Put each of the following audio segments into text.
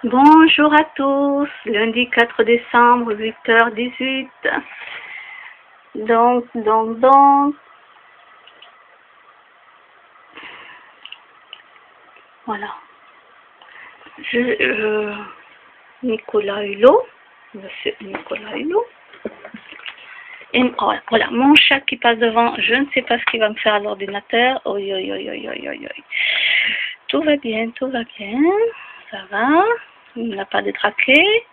Bonjour à tous, lundi 4 décembre, 8h18. Donc, voilà. Nicolas Hulot, monsieur Nicolas Hulot. Et voilà, mon chat qui passe devant, je ne sais pas ce qu'il va me faire à l'ordinateur. Oi, oi, oi, oi, oi, oi, oi. Tout va bien, ça va, il n'a pas détraqué.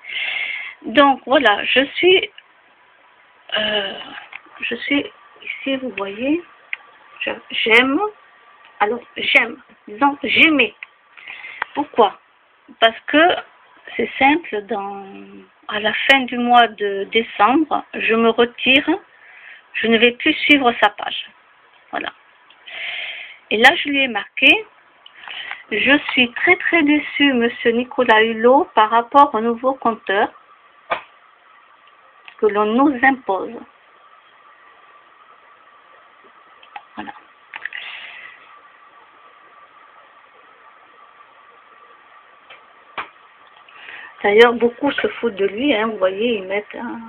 Donc voilà, je suis ici, vous voyez, j'aime, disons j'aimais. Pourquoi? Parce que c'est simple, à la fin du mois de décembre, je me retire, je ne vais plus suivre sa page. Voilà. Et là, je lui ai marqué, je suis très très déçue, monsieur Nicolas Hulot, par rapport au nouveau compteur que l'on nous impose. Voilà. D'ailleurs, beaucoup se foutent de lui, hein, vous voyez, ils mettent un...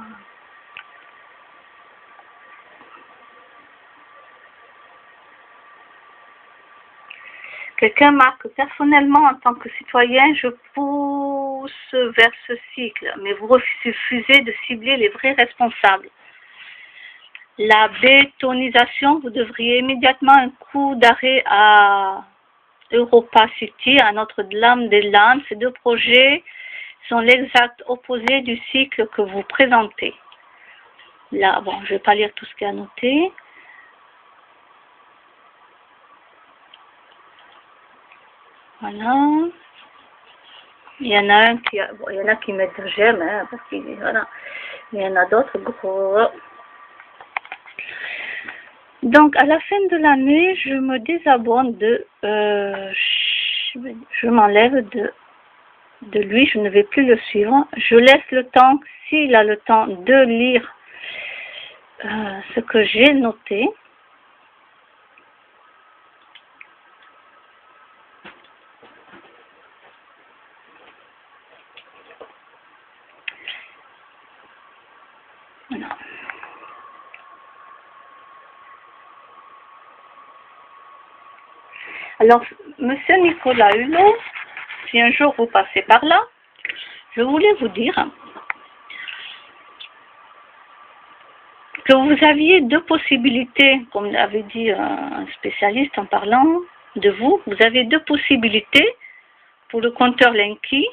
Quelqu'un marque, personnellement, en tant que citoyen, je pousse vers ce cycle, mais vous refusez de cibler les vrais responsables. La bétonisation, vous devriez immédiatement un coup d'arrêt à Europa City, à Notre-Dame-des-Landes. Ces deux projets sont l'exact opposé du cycle que vous présentez. Là, bon, je ne vais pas lire tout ce qu'il y a noté. Voilà. Il y en a il y en a qui mettent j'aime, hein, parce qu'il voilà. Il y en a d'autres gros. Donc à la fin de l'année, je me désabonne je m'enlève de lui, je ne vais plus le suivre. Je laisse le temps, s'il a le temps, de lire ce que j'ai noté. Voilà. Alors, monsieur Nicolas Hulot, si un jour vous passez par là, je voulais vous dire que vous aviez deux possibilités, comme l'avait dit un spécialiste en parlant de vous, vous avez deux possibilités pour le compteur Linky.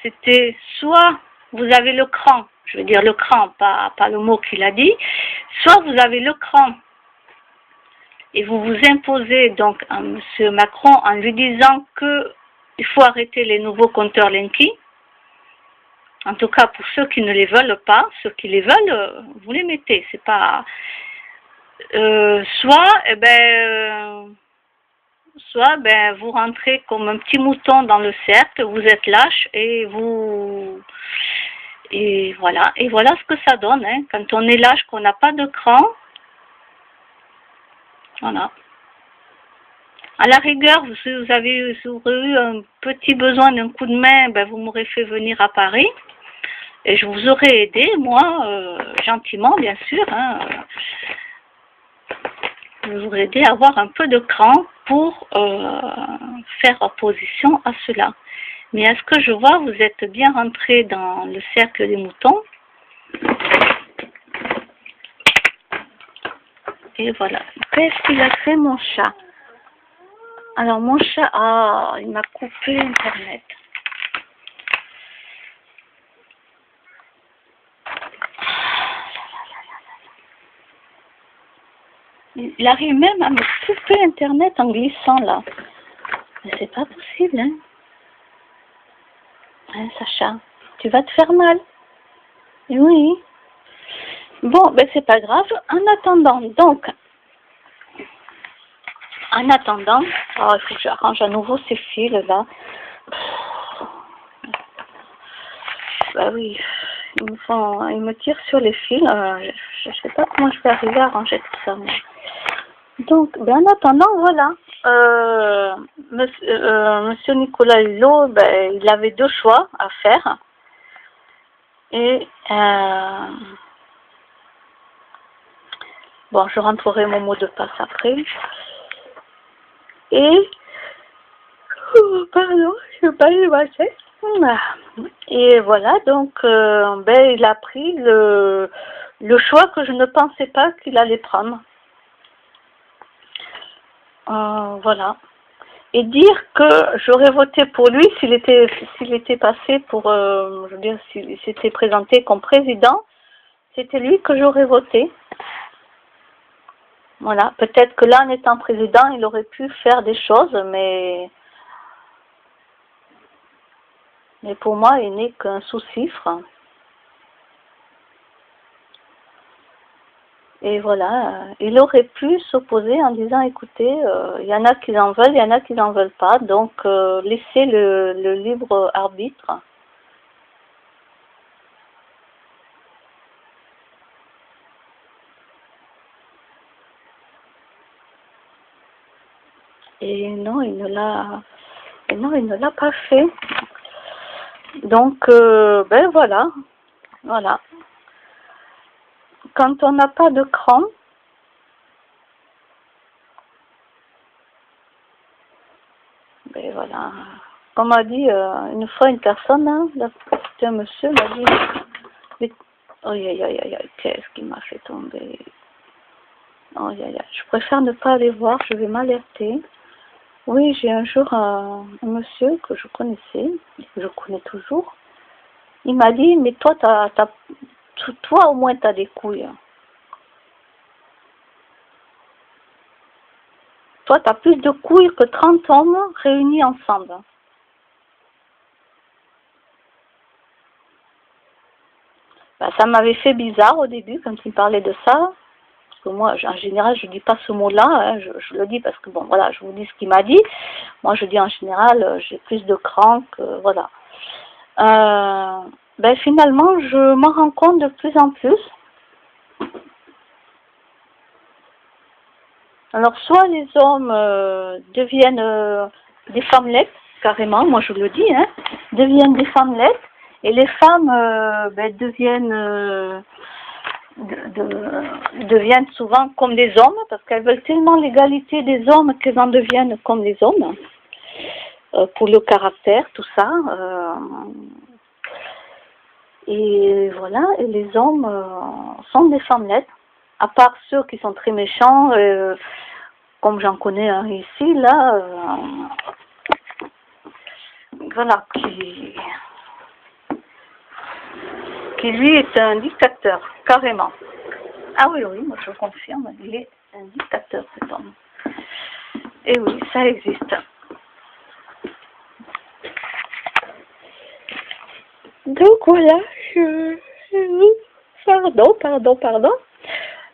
C'était soit vous avez le cran, je veux dire le cran, pas le mot qu'il a dit, soit vous avez le cran et vous vous imposez donc à M. Macron en lui disant qu'il faut arrêter les nouveaux compteurs Linky. En tout cas, pour ceux qui ne les veulent pas, ceux qui les veulent, vous les mettez. C'est pas soit vous rentrez comme un petit mouton dans le cercle, vous êtes lâche et voilà ce que ça donne, hein. Quand on est lâche, qu'on n'a pas de cran, voilà. À la rigueur, si vous aurez eu un petit besoin d'un coup de main, vous m'aurez fait venir à Paris et je vous aurais aidé, moi, gentiment, bien sûr, hein. Je vous aurais aidé à avoir un peu de cran pour faire opposition à cela. Mais à ce que je vois, vous êtes bien rentré dans le cercle des moutons. Et voilà. Qu'est-ce qu'il a fait, mon chat? Alors, mon chat, il m'a coupé Internet. Il arrive même à me couper Internet en glissant, là. Mais c'est pas possible, hein. Hein, Sacha, tu vas te faire mal. Et oui. Bon, c'est pas grave. En attendant, il faut que j'arrange à nouveau ces fils, là. Oui, ils me tirent sur les fils. Je sais pas comment je vais arriver à arranger tout ça, moi. Donc, ben, en attendant, voilà. Monsieur Nicolas Hulot, ben, il avait deux choix à faire. Et bon, je rentrerai mon mot de passe après. Et pardon, je vais pas y passer. Et voilà, donc ben, il a pris le choix que je ne pensais pas qu'il allait prendre. Voilà. Et dire que j'aurais voté pour lui s'il était passé pour, je veux dire, s'il s'était présenté comme président, c'était lui que j'aurais voté. Voilà. Peut-être que là, en étant président, il aurait pu faire des choses, mais pour moi, il n'est qu'un sous-cifre. Et voilà, il aurait pu s'opposer en disant, écoutez, il y en a qui en veulent, il y en a qui n'en veulent pas, donc laissez le libre arbitre. Et non, il ne l'a pas fait. Donc, ben voilà, voilà. Quand on n'a pas de cran, ben voilà. Comme a dit une fois une personne, hein, c'était un monsieur, m'a dit, mais, oh, qu'est-ce qui m'a fait tomber? Oh, je préfère ne pas aller voir, je vais m'alerter. Oui, j'ai un jour un monsieur que je connaissais, que je connais toujours. Il m'a dit, mais toi, toi au moins, tu as des couilles. Toi, tu as plus de couilles que 30 hommes réunis ensemble. Ben, ça m'avait fait bizarre au début quand il parlait de ça. Parce que moi, en général, je ne dis pas ce mot-là. Hein, je le dis parce que, bon, voilà, je vous dis ce qu'il m'a dit. Moi, je dis en général, j'ai plus de cran que, voilà. Ben, finalement, je m'en rends compte de plus en plus. Alors, soit les hommes deviennent des femmelets, carrément, moi je le dis, hein, deviennent des femmelets, et les femmes ben, deviennent souvent comme des hommes, parce qu'elles veulent tellement l'égalité des hommes qu'elles en deviennent comme les hommes, pour le caractère, tout ça. Et voilà, et les hommes sont des femmelettes, à part ceux qui sont très méchants, comme j'en connais un ici, là, voilà, qui lui est un dictateur, carrément. Ah oui, oui, moi je confirme, il est un dictateur, cet homme. Et oui, ça existe. Donc voilà, pardon.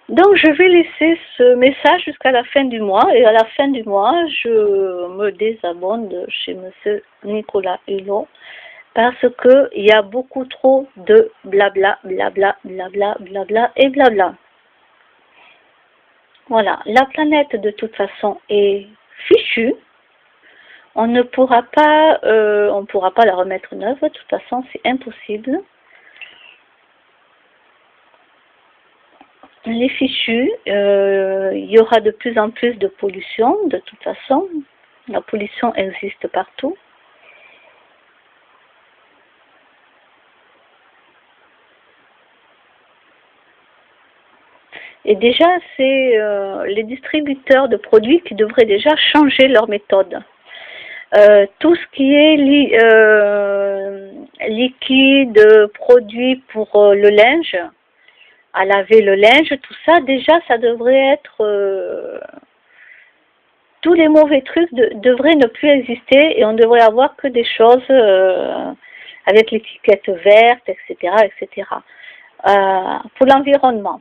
Donc je vais laisser ce message jusqu'à la fin du mois, et à la fin du mois, je me désabonne chez monsieur Nicolas Hulot, parce que il y a beaucoup trop de blabla, blabla, blabla, blabla et blabla. Voilà, la planète de toute façon est fichue. On ne pourra pas, la remettre neuve. De toute façon, c'est impossible. Les fichus, il y aura de plus en plus de pollution. De toute façon, la pollution existe partout. Et déjà, c'est les distributeurs de produits qui devraient déjà changer leur méthode. Tout ce qui est liquide, produit pour le linge, à laver le linge, tout ça, déjà, ça devrait être... tous les mauvais trucs devraient ne plus exister, et on devrait avoir que des choses avec l'étiquette verte, etc., etc. Pour l'environnement.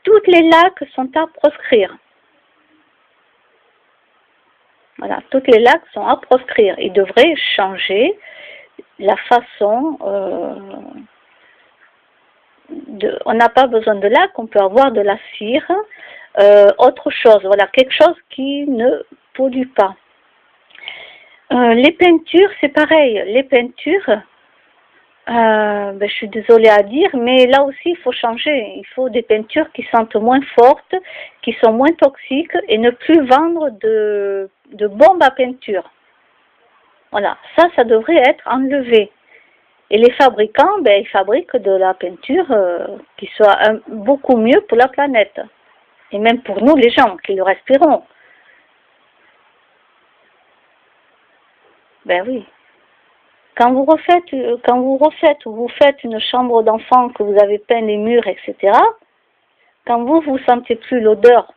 Toutes les lacs sont à proscrire. Voilà, toutes les lacs sont à proscrire. Ils devraient changer la façon on n'a pas besoin de lac, on peut avoir de la cire, autre chose, voilà, quelque chose qui ne pollue pas. Les peintures, c'est pareil, les peintures, je suis désolée à dire, mais là aussi il faut changer, il faut des peintures qui sentent moins fortes, qui sont moins toxiques et ne plus vendre de bombes à peinture. Voilà, ça devrait être enlevé. Et les fabricants, ils fabriquent de la peinture qui soit beaucoup mieux pour la planète. Et même pour nous, les gens, qui le respirons. Ben oui. Quand vous refaites ou vous faites une chambre d'enfant, que vous avez peint les murs, etc., quand vous sentez plus l'odeur,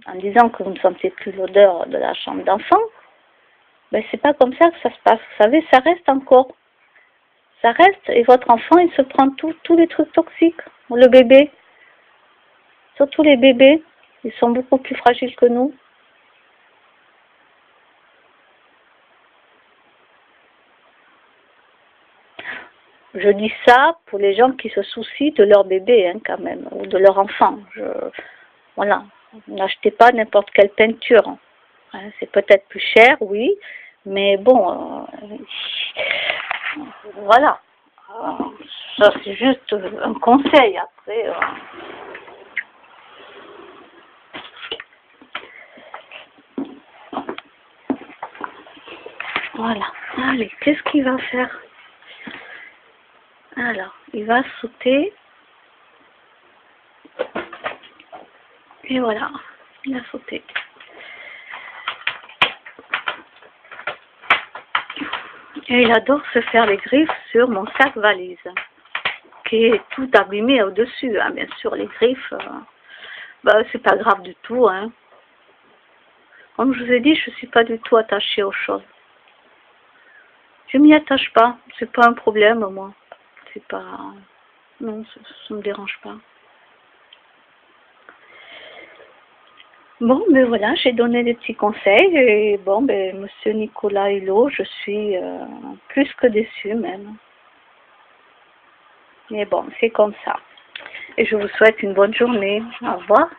en disant que vous ne sentez plus l'odeur de la chambre d'enfant, c'est pas comme ça que ça se passe. Vous savez, ça reste encore. Ça reste, et votre enfant, il se prend tous les trucs toxiques. Le bébé, surtout les bébés, ils sont beaucoup plus fragiles que nous. Je dis ça pour les gens qui se soucient de leur bébé, quand même, ou de leur enfant. Voilà, n'achetez pas n'importe quelle peinture. C'est peut-être plus cher, oui, mais bon, voilà. Ça, c'est juste un conseil. Après, voilà. Allez, qu'est-ce qu'il va faire? Alors, il va sauter. Et voilà, il a sauté. Et il adore se faire les griffes sur mon sac valise, qui est tout abîmé au-dessus. Bien sûr, les griffes, c'est pas grave du tout. Comme je vous ai dit, je ne suis pas du tout attachée aux choses. Je m'y attache pas, c'est pas un problème, moi. C'est pas... Non, ça me dérange pas. Bon, mais voilà, j'ai donné des petits conseils et bon, monsieur Nicolas Hulot, je suis plus que déçue même. Mais bon, c'est comme ça. Et je vous souhaite une bonne journée. Au revoir.